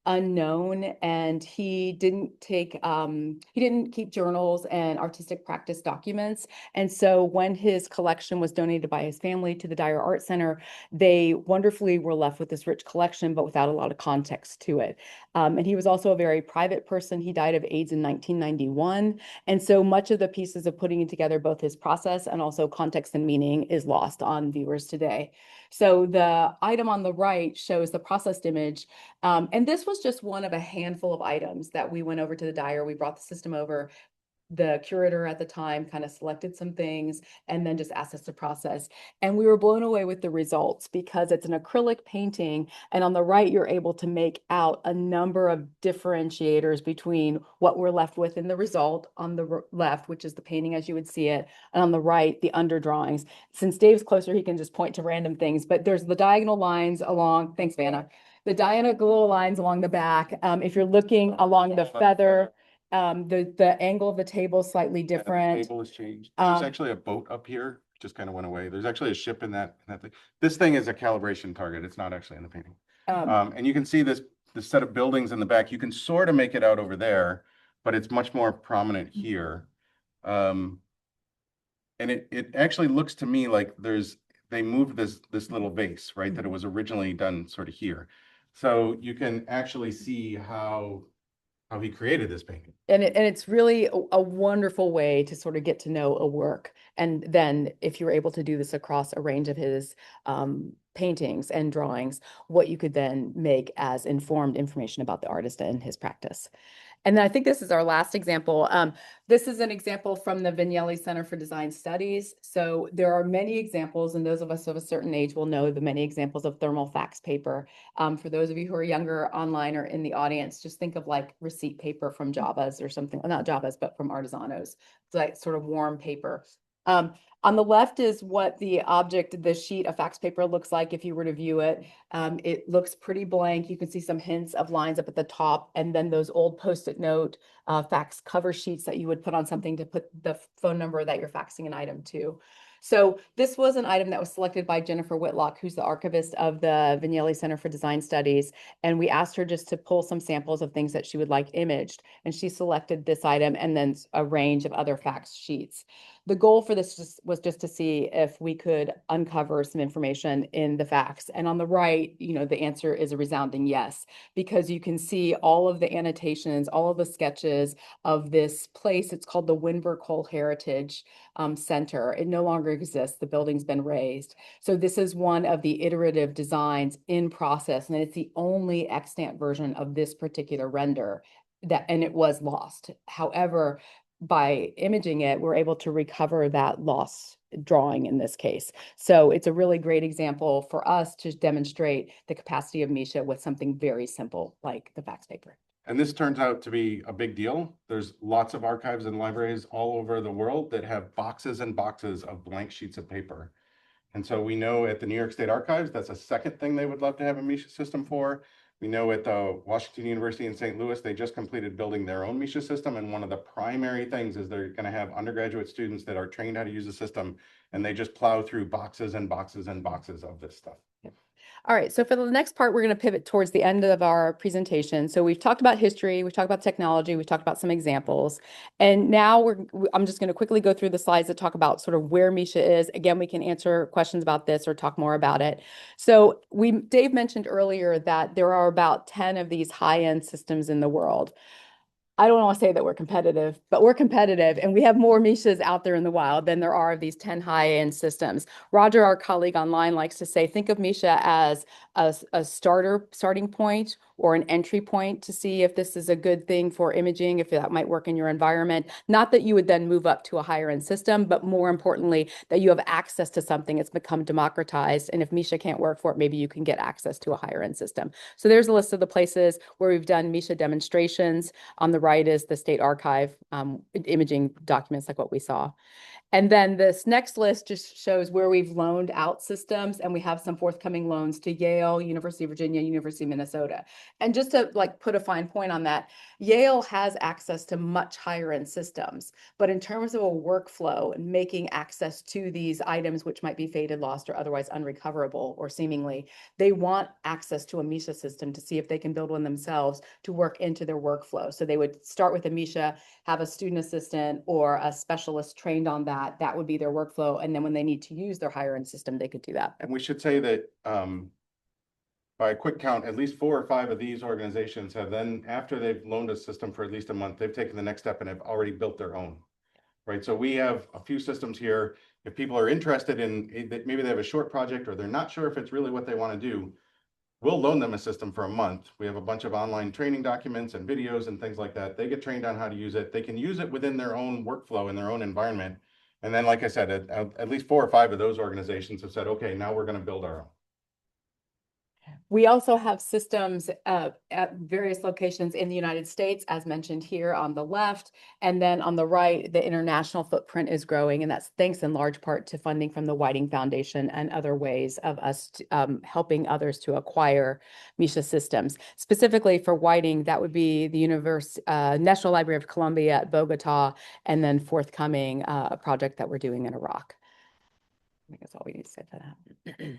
unknown, and he didn't keep journals and artistic practice documents. And so when his collection was donated by his family to the Dyer Art Center, they wonderfully were left with this rich collection, but without a lot of context to it. And he was also a very private person. He died of AIDS in 1991. And so much of the pieces of putting together both his process and also context and meaning is lost on viewers today. So the item on the right shows the processed image. And this was just one of a handful of items that we went over to the Dyer. We brought the system over. The curator at the time kind of selected some things and then just asked us to process. And we were blown away with the results, because it's an acrylic painting. And on the right, you're able to make out a number of differentiators between what we're left with in the result on the left, which is the painting as you would see it, and on the right, the underdrawings. Since Dave's closer, he can just point to random things, but there's the diagonal lines along, thanks, Vanna, the diagonal lines along the back. If you're looking along the feather, the angle of the table is slightly different. The table has changed. There's actually a boat up here, just kind of went away. There's actually a ship in that thing. This thing is a calibration target. It's not actually in the painting. And you can see this set of buildings in the back. You can sort of make it out over there, but it's much more prominent here. And it actually looks to me like they moved this little vase, right? That it was originally done sort of here. So you can actually see how how he created this painting. And it's really a wonderful way to sort of get to know a work. And then if you're able to do this across a range of his paintings and drawings, what you could then make as informed information about the artist and his practice. And then I think this is our last example. This is an example from the Vignelli Center for Design Studies. So there are many examples, and those of us of a certain age will know the many examples of thermal fax paper. For those of you who are younger online or in the audience, just think of like receipt paper from Java's or something, well, not Java's, but from Artisanos. It's like sort of warm paper. On the left is what the object, the sheet of fax paper looks like if you were to view it. It looks pretty blank. You can see some hints of lines up at the top, and then those old Post-it note fax cover sheets that you would put on something to put the phone number that you're faxing an item to. So this was an item that was selected by Jennifer Whitlock, who's the archivist of the Vignelli Center for Design Studies. And we asked her just to pull some samples of things that she would like imaged. And she selected this item and then a range of other fax sheets. The goal for this was just to see if we could uncover some information in the fax. And on the right, the answer is a resounding yes, because you can see all of the annotations, all of the sketches of this place. It's called the Winberg Coal Heritage Center. It no longer exists. The building's been razed. So this is one of the iterative designs in process, and it's the only extant version of this particular render and it was lost. However, by imaging it, we're able to recover that lost drawing in this case. So it's a really great example for us to demonstrate the capacity of Misha with something very simple like the fax paper. And this turns out to be a big deal. There's lots of archives and libraries all over the world that have boxes and boxes of blank sheets of paper. And so we know at the New York State Archives, that's a second thing they would love to have a Misha system for. We know at the Washington University in St. Louis, they just completed building their own Misha system. And one of the primary things is they're going to have undergraduate students that are trained how to use the system. And they just plow through boxes and boxes and boxes of this stuff. All right, so for the next part, we're going to pivot towards the end of our presentation. So we've talked about history, we've talked about technology, we've talked about some examples. And now I'm just going to quickly go through the slides that talk about sort of where Misha is. Again, we can answer questions about this or talk more about it. So Dave mentioned earlier that there are about 10 of these high-end systems in the world. I don't want to say that we're competitive, but we're competitive, and we have more Mishas out there in the wild than there are of these 10 high-end systems. Roger, our colleague online, likes to say, think of Misha as a starting point or an entry point to see if this is a good thing for imaging, if that might work in your environment. Not that you would then move up to a higher end system, but more importantly, that you have access to something that's become democratized. And if Misha can't work for it, maybe you can get access to a higher end system. So there's a list of the places where we've done Misha demonstrations. On the right is the State Archive imaging documents like what we saw. And then this next list just shows where we've loaned out systems, and we have some forthcoming loans to Yale, University of Virginia, University of Minnesota. And just to put a fine point on that, Yale has access to much higher end systems, but in terms of a workflow and making access to these items, which might be faded, lost, or otherwise unrecoverable, or seemingly, they want access to a Misha system to see if they can build one themselves to work into their workflow. So they would start with a Misha, have a student assistant or a specialist trained on that. That would be their workflow. And then when they need to use their higher end system, they could do that. And we should say that by a quick count, at least 4 or 5 of these organizations have then, after they've loaned a system for at least a month, they've taken the next step and have already built their own. Right. So we have a few systems here. If people are interested in, maybe they have a short project or they're not sure if it's really what they want to do, we'll loan them a system for a month. We have a bunch of online training documents and videos and things like that. They get trained on how to use it. They can use it within their own workflow in their own environment. And then, like I said, at least 4 or 5 of those organizations have said, okay, now we're going to build our own. We also have systems at various locations in the United States, as mentioned here on the left. And then on the right, the international footprint is growing. And that's thanks in large part to funding from the Whiting Foundation and other ways of us helping others to acquire Misha systems. Specifically for Whiting, that would be the National Library of Colombia at Bogota, and then forthcoming a project that we're doing in Iraq. I think that's all we need to say for that.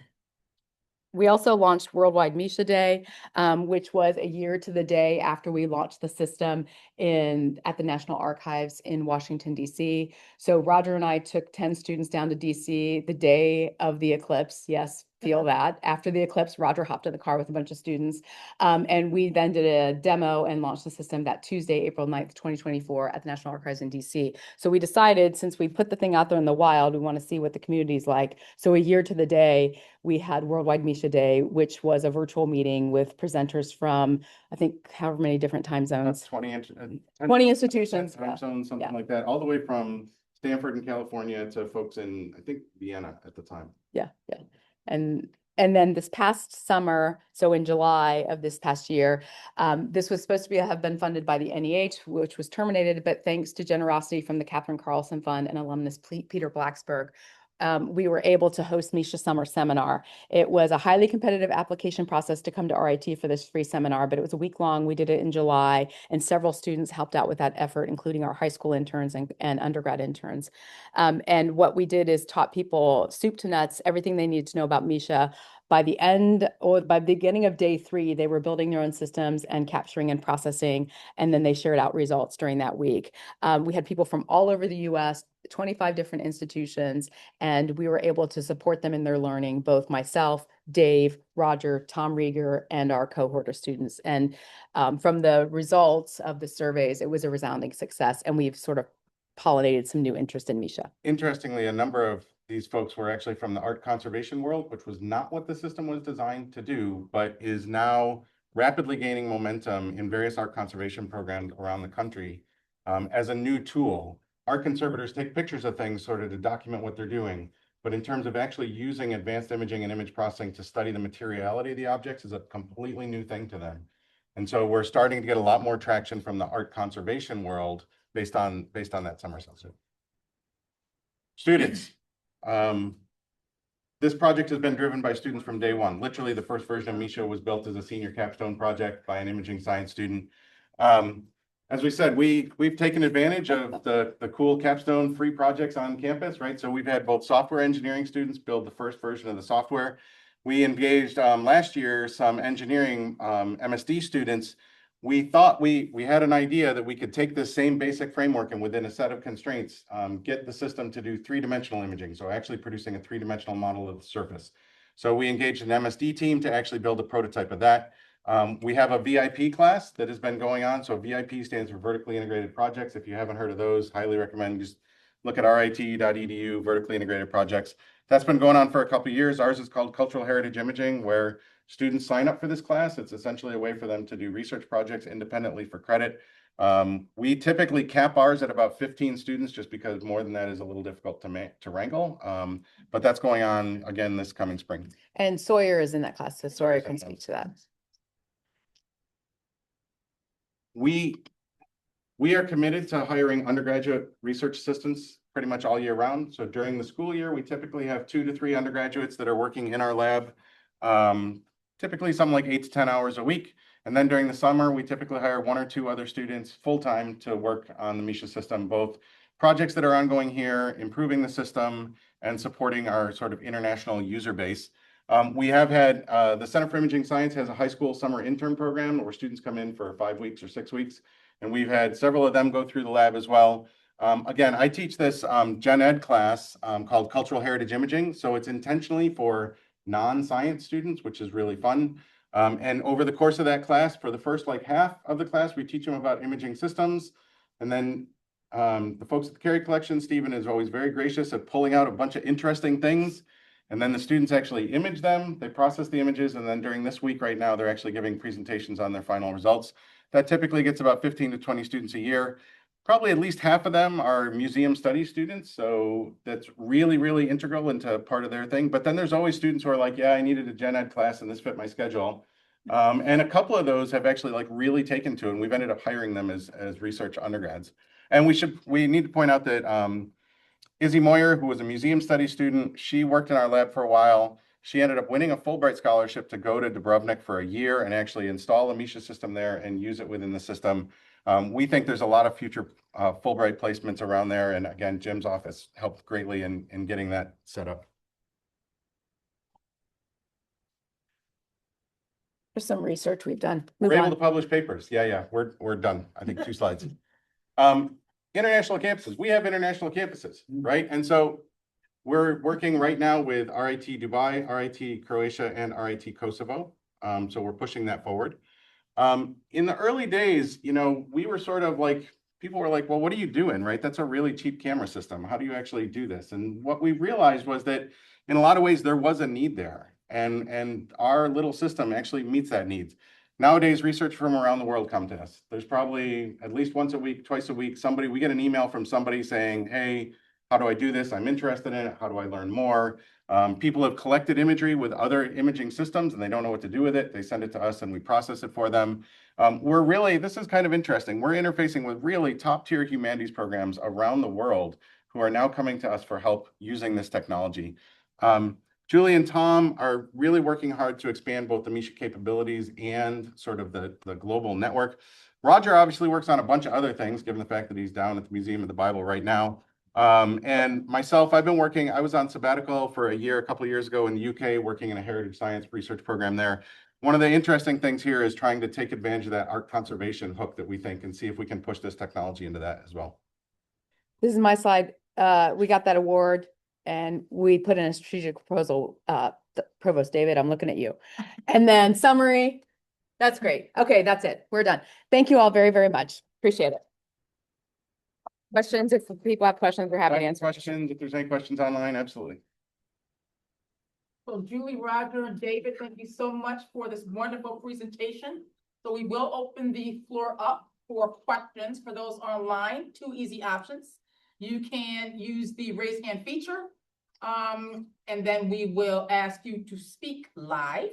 We also launched Worldwide Misha Day, which was a year to the day after we launched the system at the National Archives in Washington, D.C. So Roger and I took 10 students down to D.C. the day of the eclipse. Yes, feel that. After the eclipse, Roger hopped in the car with a bunch of students. And we then did a demo and launched the system that Tuesday, April 9th, 2024 at the National Archives in DC. So we decided, since we put the thing out there in the wild, we want to see what the community's like. So a year to the day, we had Worldwide Misha Day, which was a virtual meeting with presenters from, I think, however many different time zones. 20 institutions. Time zones, something Yeah. like that, all the way from Stanford in California to folks in, I think, Vienna at the time. Yeah. And then this past summer, so in July of this past year, this was supposed to have been funded by the NEH, which was terminated, but thanks to generosity from the Catherine Carlson Fund and alumnus Peter Blacksburg, we were able to host Misha Summer Seminar. It was a highly competitive application process to come to RIT for this free seminar, but it was a week long. We did it in July, and several students helped out with that effort, including our high school interns and undergrad interns. And what we did is taught people soup to nuts, everything they needed to know about Misha. By the end or by the beginning of day 3, they were building their own systems and capturing and processing, and then they shared out results during that week. We had people from all over the US, 25 different institutions, and we were able to support them in their learning, both myself, Dave, Roger, Tom Rieger, and our cohort of students. And from the results of the surveys, it was a resounding success, and we've sort of pollinated some new interest in Misha. Interestingly, a number of these folks were actually from the art conservation world, which was not what the system was designed to do, but is now rapidly gaining momentum in various art conservation programs around the country as a new tool. Art conservators take pictures of things sort of to document what they're doing, but in terms of actually using advanced imaging and image processing to study the materiality of the objects is a completely new thing to them. And so we're starting to get a lot more traction from the art conservation world based on that summer session. Students. This project has been driven by students from day one. Literally, the first version of Misha was built as a senior capstone project by an imaging science student. As we said, we've taken advantage of the cool capstone free projects on campus, right? So we've had both software engineering students build the first version of the software. We engaged last year some engineering MSD students. We thought we had an idea that we could take this same basic framework and within a set of constraints, get the system to do 3-dimensional imaging. So actually producing a 3-dimensional model of the surface. So we engaged an MSD team to actually build a prototype of that. We have a VIP class that has been going on. So VIP stands for vertically integrated projects. If you haven't heard of those, highly recommend just look at rit.edu, vertically integrated projects. That's been going on for a couple of years. Ours is called Cultural Heritage Imaging, where students sign up for this class. It's essentially a way for them to do research projects independently for credit. We typically cap ours at about 15 students just because more than that is a little difficult to wrangle. But that's going on again this coming spring. And Sawyer is in that class, so Sawyer can speak to that. We are committed to hiring undergraduate research assistants pretty much all year round. So during the school year, we typically have 2 to 3 undergraduates that are working in our lab, typically something like 8 to 10 hours a week. And then during the summer, we typically hire 1 or 2 other students full-time to work on the Misha system, both projects that are ongoing here, improving the system, and supporting our sort of international user base. We have had, the Center for Imaging Science has a high school summer intern program where students come in for 5 weeks or 6 weeks. And we've had several of them go through the lab as well. Again, I teach this gen ed class called Cultural Heritage Imaging. So it's intentionally for non-science students, which is really fun. And over the course of that class, for the first like half of the class, we teach them about imaging systems. And then the folks at the Carey Collection, Stephen is always very gracious at pulling out a bunch of interesting things. And then the students actually image them, they process the images, and then during this week right now, they're actually giving presentations on their final results. That typically gets about 15 to 20 students a year. Probably at least half of them are museum studies students. So that's really, really integral into part of their thing. But then there's always students who are like, yeah, I needed a gen ed class and this fit my schedule. And a couple of those have actually like really taken to it. And we've ended up hiring them as research undergrads. And we need to point out that Izzy Moyer, who was a museum studies student, she worked in our lab for a while. She ended up winning a Fulbright scholarship to go to Dubrovnik for a year and actually install a Misha system there and use it within the system. We think there's a lot of future Fulbright placements around there. And again, Jim's office helped greatly in getting that set up. There's some research we've done. We're Move able on. to publish papers. Yeah, we're done. I think 2 slides. International campuses. We have international campuses, right? And so We're working right now with RIT Dubai, RIT Croatia, and RIT Kosovo. So we're pushing that forward. In the early days, we were sort of like, people were like, well, what are you doing, right? That's a really cheap camera system. How do you actually do this? And what we realized was that in a lot of ways, there was a need there. And our little system actually meets that need. Nowadays, research from around the world come to us. There's probably at least once a week, twice a week, we get an email from somebody saying, hey, how do I do this? I'm interested in it. How do I learn more? People have collected imagery with other imaging systems and they don't know what to do with it. They send it to us and we process it for them. This is kind of interesting. We're interfacing with really top tier humanities programs around the world who are now coming to us for help using this technology. Julie and Tom are really working hard to expand both the Misha capabilities and sort of the global network. Roger obviously works on a bunch of other things, given the fact that he's down at the Museum of the Bible right now. And myself, I was on sabbatical for a couple of years ago in the UK, working in a heritage science research program there. One of the interesting things here is trying to take advantage of that art conservation hook that we think and see if we can push this technology into that as well. This is my slide. We got that award and we put in a strategic proposal. Provost David, I'm looking at you. And then summary. That's great. Okay, that's it. We're done. Thank you all very, very much. Appreciate it. Questions? If people have questions, we're happy to answer. Questions, if there's any questions online, absolutely. So Julie, Roger, and David, thank you so much for this wonderful presentation. So we will open the floor up for questions for those online. Two easy options. You can use the raise hand feature, and then we will ask you to speak live,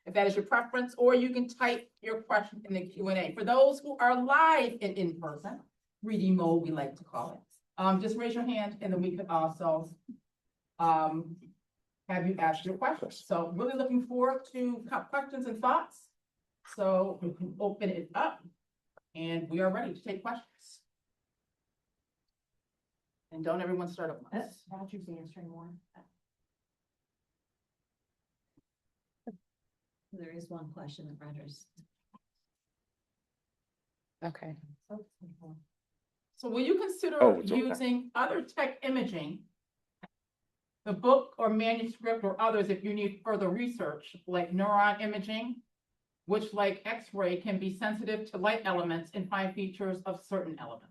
if that is your preference, or you can type your question in the Q&A. For those who are live and in person, 3D mode, we like to call it. Just raise your hand and then we can also have you ask your questions. So really looking forward to questions and thoughts. So we can open it up and we are ready to take questions. And don't everyone start at once. Roger's answering one. There is one question that Roger's. Okay. So will you consider it's okay. using other tech imaging, the book or manuscript or others if you need further research, like neuron imaging, which like X-ray can be sensitive to light elements and fine features of certain elements?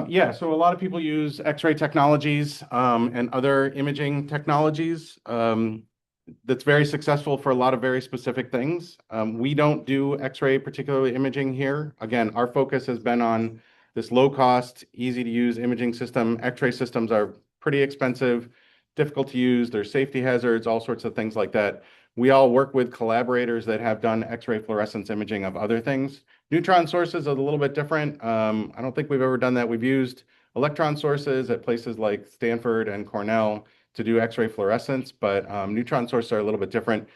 Yeah, so a lot of people use X-ray technologies and other imaging technologies. That's very successful for a lot of very specific things. We don't do X-ray particularly imaging here. Again, our focus has been on this low cost, easy to use imaging system. X-ray systems are pretty expensive, difficult to use. There's safety hazards, all sorts of things like that. We all work with collaborators that have done X-ray fluorescence imaging of other things. Neutron sources are a little bit different. I don't think we've ever done that. We've used electron sources at places like Stanford and Cornell to do X-ray fluorescence, but neutron sources are a little bit different.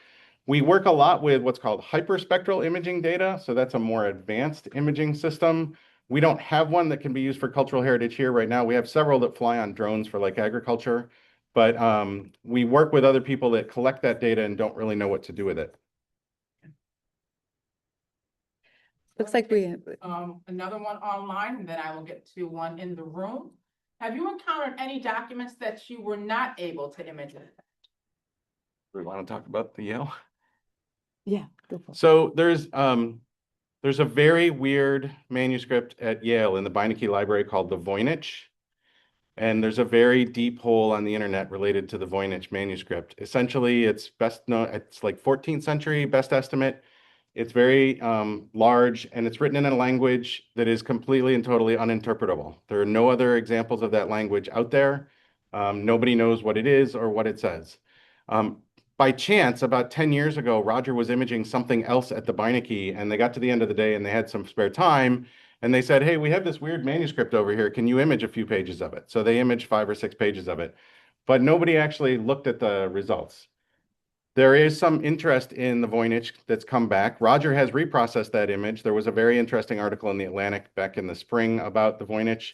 We work a lot with what's called hyperspectral imaging data. So that's a more advanced imaging system. We don't have one that can be used for cultural heritage here right now. We have several that fly on drones for like agriculture, but we work with other people that collect that data and don't really know what to do with it. Looks like we Another one online, and then I will get to one in the room. Have you encountered any documents that you were not able to image? We want to talk about the Yale? yeah. Go for it. So there's a very weird manuscript at Yale in the Beinecke Library called the Voynich. And there's a very deep hole on the internet related to the Voynich manuscript. Essentially, it's best known, it's like 14th century, best estimate. It's very large, and it's written in a language that is completely and totally uninterpretable. There are no other examples of that language out there. Nobody knows what it is or what it says. By chance, about 10 years ago, Roger was imaging something else at the Beinecke, and they got to the end of the day and they had some spare time, and they said, hey, we have this weird manuscript over here. Can you image a few pages of it? So they imaged 5 or 6 pages of it, but nobody actually looked at the results. There is some interest in the Voynich that's come back. Roger has reprocessed that image. There was a very interesting article in the Atlantic back in the spring about the Voynich.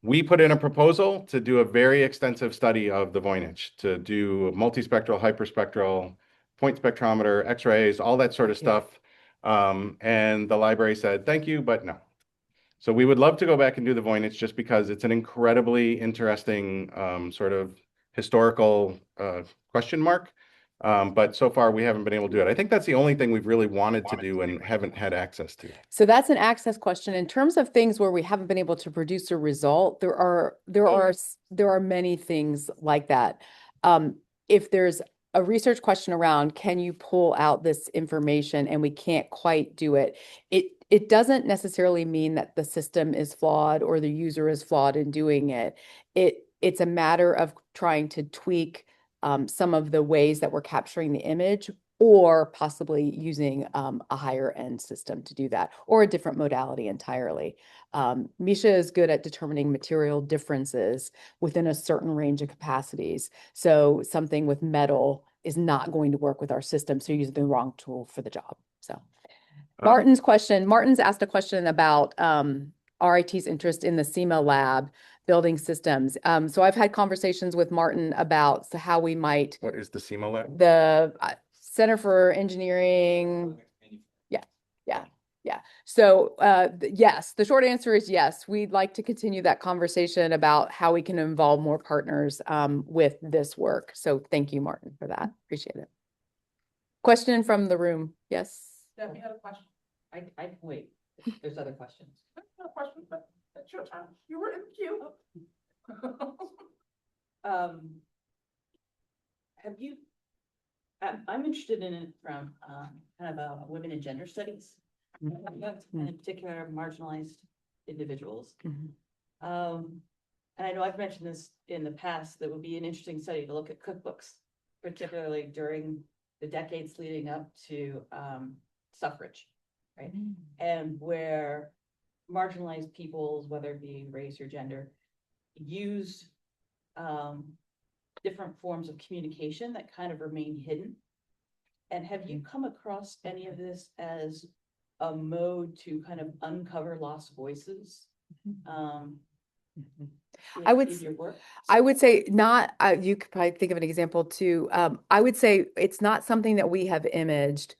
We put in a proposal to do a very extensive study of the Voynich, to do multispectral, hyperspectral, point spectrometer, X-rays, all that sort of stuff. And the library said, thank you, but no. So we would love to go back and do the voynich just because it's an incredibly interesting sort of historical question mark. But so far we haven't been able to do it. I think that's the only thing we've really wanted to do and haven't had access to. So that's an access question. In terms of things where we haven't been able to produce a result, there are many things like that. If there's a research question around, can you pull out this information and we can't quite do it, it doesn't necessarily mean that the system is flawed or the user is flawed in doing it. It's a matter of trying to tweak some of the ways that we're capturing the image, or possibly using a higher end system to do that, or a different modality entirely. Misha is good at determining material differences within a certain range of capacities. So something with metal is not going to work with our system, so you're using the wrong tool for the job. So Martin's asked a question about RIT's interest in the SEMA lab building systems. So I've had conversations with Martin about how we might, What is the SEMA lab? the Center for Engineering. Yeah. So yes, the short answer is yes. We'd like to continue that conversation about how we can involve more partners with this work. So thank you, Martin, for that. Appreciate it. Question from the room. Yes. Stephanie had a question. I wait, there's other questions. I had a question, but it's your turn. You were in the queue. Have you, I'm interested in it from, kind of a women and gender studies. And in particular, marginalized individuals. And I know I've mentioned this in the past, that would be an interesting study to look at cookbooks, particularly during the decades leading up to suffrage, right? And where marginalized peoples, whether it be race or gender, use different forms of communication that kind of remain hidden. And have you come across any of this as a mode to kind of uncover lost voices? I would in your work? I would say not, you could probably think of an example too. I would say it's not something that we have imaged,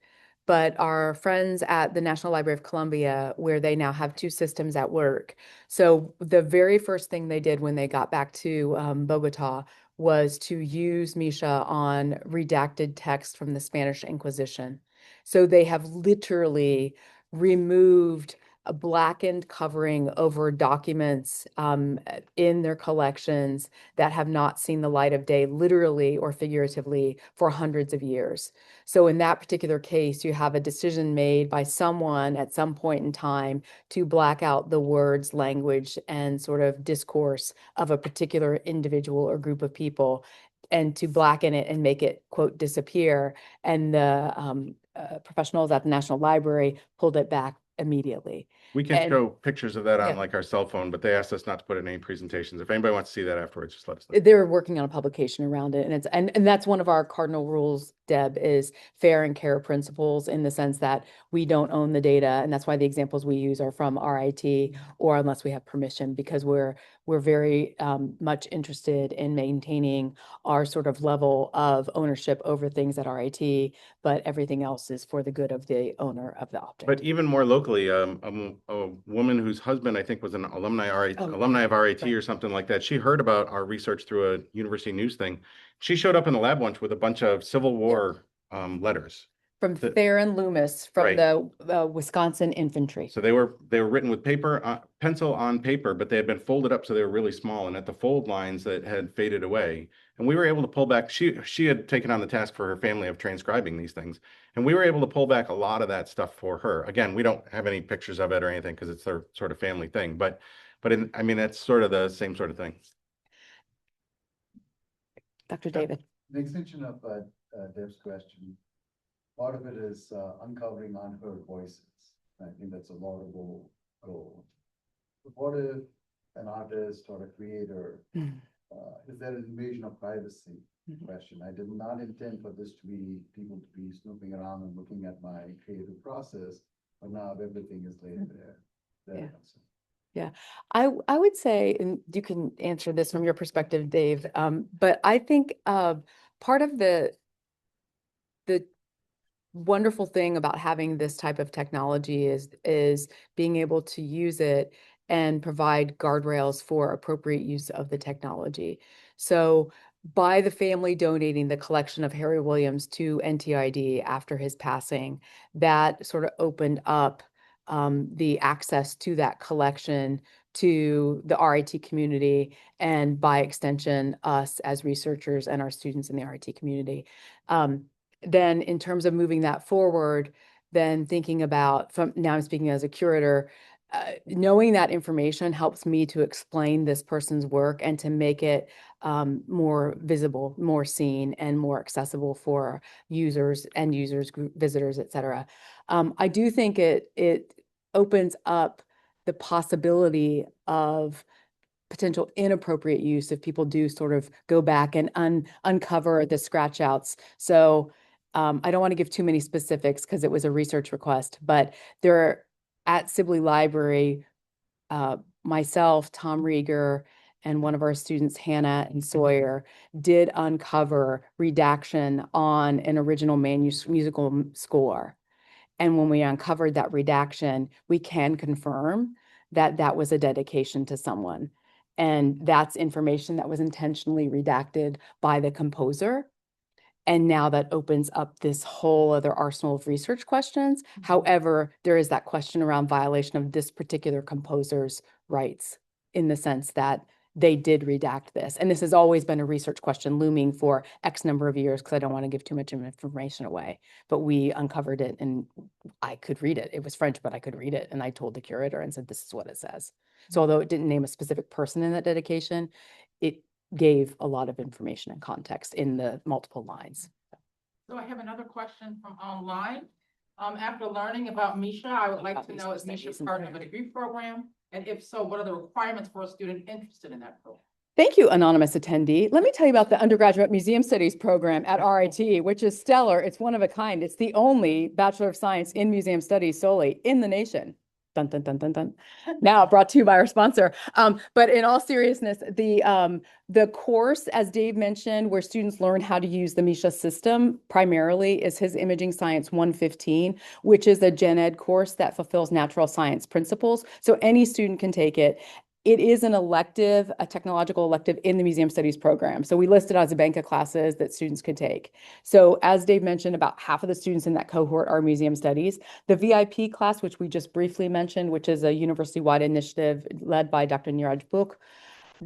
but our friends at the National Library of Colombia, where they now have two systems at work. So the very first thing they did when they got back to Bogota was to use Misha on redacted text from the Spanish Inquisition. So they have literally removed a blackened covering over documents in their collections that have not seen the light of day, literally or figuratively, for hundreds of years. So in that particular case, you have a decision made by someone at some point in time to black out the words, language, and sort of discourse of a particular individual or group of people, and to blacken it and make it, quote, disappear. And the professionals at the National Library pulled it back immediately. We can And- show pictures of that on Yeah. like our cell phone, but they asked us not to put it in any presentations. If anybody wants to see that afterwards, just let us know. They're working on a publication around it, and it's and that's one of our cardinal rules, Deb, is fair and care principles, in the sense that we don't own the data, and that's why the examples we use are from RIT, or unless we have permission, because we're very much interested in maintaining our sort of level of ownership over things at RIT, but everything else is for the good of the owner of the object. But even more locally, a woman whose husband, I think, was an alumni of RIT right. or something like that. She heard about our research through a university news thing. She showed up in the lab once with a bunch of Civil War letters. From Theron Loomis from Right. the Wisconsin Infantry. So they were written with paper, pencil on paper, but they had been folded up so they were really small, and at the fold lines that had faded away. And we were able to pull back. She had taken on the task for her family of transcribing these things, and we were able to pull back a lot of that stuff for her. Again, we don't have any pictures of it or anything because it's their sort of family thing. But I mean, that's sort of the same sort of thing. Dr. David. An extension of Deb's question, part of it is uncovering unheard voices. I think that's a laudable goal. But what if an artist or a creator, is there an invasion of privacy question? I did not intend for this to be people to be snooping around and looking at my creative process, but now everything is laid there. Yeah. Yeah, I would say, and you can answer this from your perspective, Dave, but I think part of the wonderful thing about having this type of technology is being able to use it and provide guardrails for appropriate use of the technology. So by the family donating the collection of Harry Williams to NTID after his passing, that sort of opened up the access to that collection to the RIT community, and by extension, us as researchers and our students in the RIT community. Then in terms of moving that forward, then thinking about, from now I'm speaking as a curator, knowing that information helps me to explain this person's work and to make it more visible, more seen, and more accessible for users, end users, group visitors, et cetera. I do think it opens up the possibility of potential inappropriate use if people do sort of go back and uncover the scratch outs. So I don't want to give too many specifics because it was a research request, but there are, at Sibley Library, myself, Tom Rieger, and one of our students, Hannah and Sawyer, did uncover redaction on an original musical score. And when we uncovered that redaction, we can confirm that that was a dedication to someone. And that's information that was intentionally redacted by the composer. And now that opens up this whole other arsenal of research questions. However, there is that question around violation of this particular composer's rights, in the sense that they did redact this. And this has always been a research question looming for X number of years, because I don't want to give too much information away. But we uncovered it and I could read it. It was French, but I could read it. And I told the curator and said, this is what it says. So although it didn't name a specific person in that dedication, it gave a lot of information and context in the multiple lines. So I have another question from online. After learning about Misha, I would like to know, is Misha part of a degree program? And if so, what are the requirements for a student interested in that program? Thank you, anonymous attendee. Let me tell you about the undergraduate museum studies program at RIT, which is stellar. It's one of a kind. It's the only Bachelor of Science in Museum Studies solely in the nation. Dun, dun, dun, dun, dun. Now brought to you by our sponsor. But in all seriousness, the course, as Dave mentioned, where students learn how to use the Misha system primarily, is his Imaging Science 115, which is a gen ed course that fulfills natural science principles. So any student can take it. It is an elective, a technological elective in the museum studies program. So we listed as a bank of classes that students could take. So as Dave mentioned, about half of the students in that cohort are museum studies. The VIP class, which we just briefly mentioned, which is a university-wide initiative led by Dr. Niraj Buk,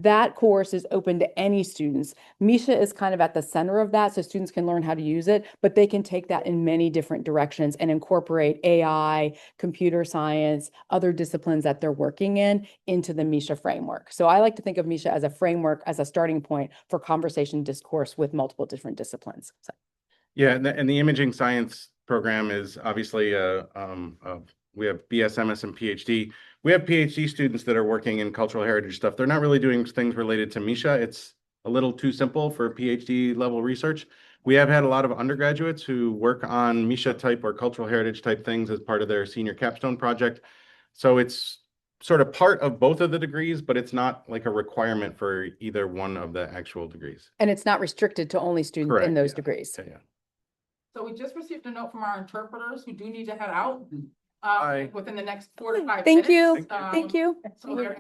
that course is open to any students. Misha is kind of at the center of that, so students can learn how to use it, but they can take that in many different directions and incorporate AI, computer science, other disciplines that they're working in into the Misha framework. So I like to think of Misha as a framework, as a starting point for conversation discourse with multiple different disciplines. So. Yeah, and the imaging science program is obviously we have BS, MS, and PhD. We have PhD students that are working in cultural heritage stuff. They're not really doing things related to Misha. It's a little too simple for PhD level research. We have had a lot of undergraduates who work on Misha type or cultural heritage type things as part of their senior capstone project. So it's sort of part of both of the degrees, but it's not like a requirement for either one of the actual degrees. And it's not restricted to only students Correct, in those yeah. degrees. Yeah. So we just received a note from our interpreters who do need to head out Bye. within the next 4 to 5 Thank you. minutes. Thank you. So they're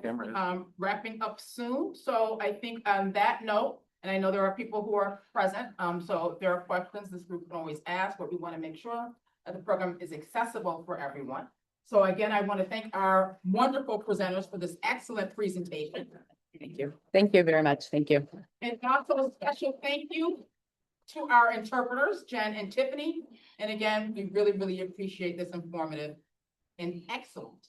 wrapping up soon. So I think on that note, and I know there are people who are present, so if there are questions this group can always ask, but we want to make sure that the program is accessible for everyone. So again, I want to thank our wonderful presenters for this excellent presentation. Thank you. Thank you very much. Thank you. And also a special thank you to our interpreters, Jen and Tiffany. And again, we really, really appreciate this informative and excellent.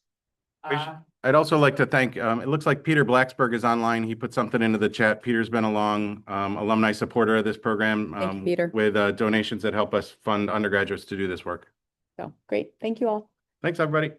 I'd also like to thank, it looks like Peter Blacksburg is online. He put something into the chat. Peter's been a long alumni supporter of this program Thank you, Peter. with donations that help us fund undergraduates to do this work. So great. Thank you all. Thanks, everybody.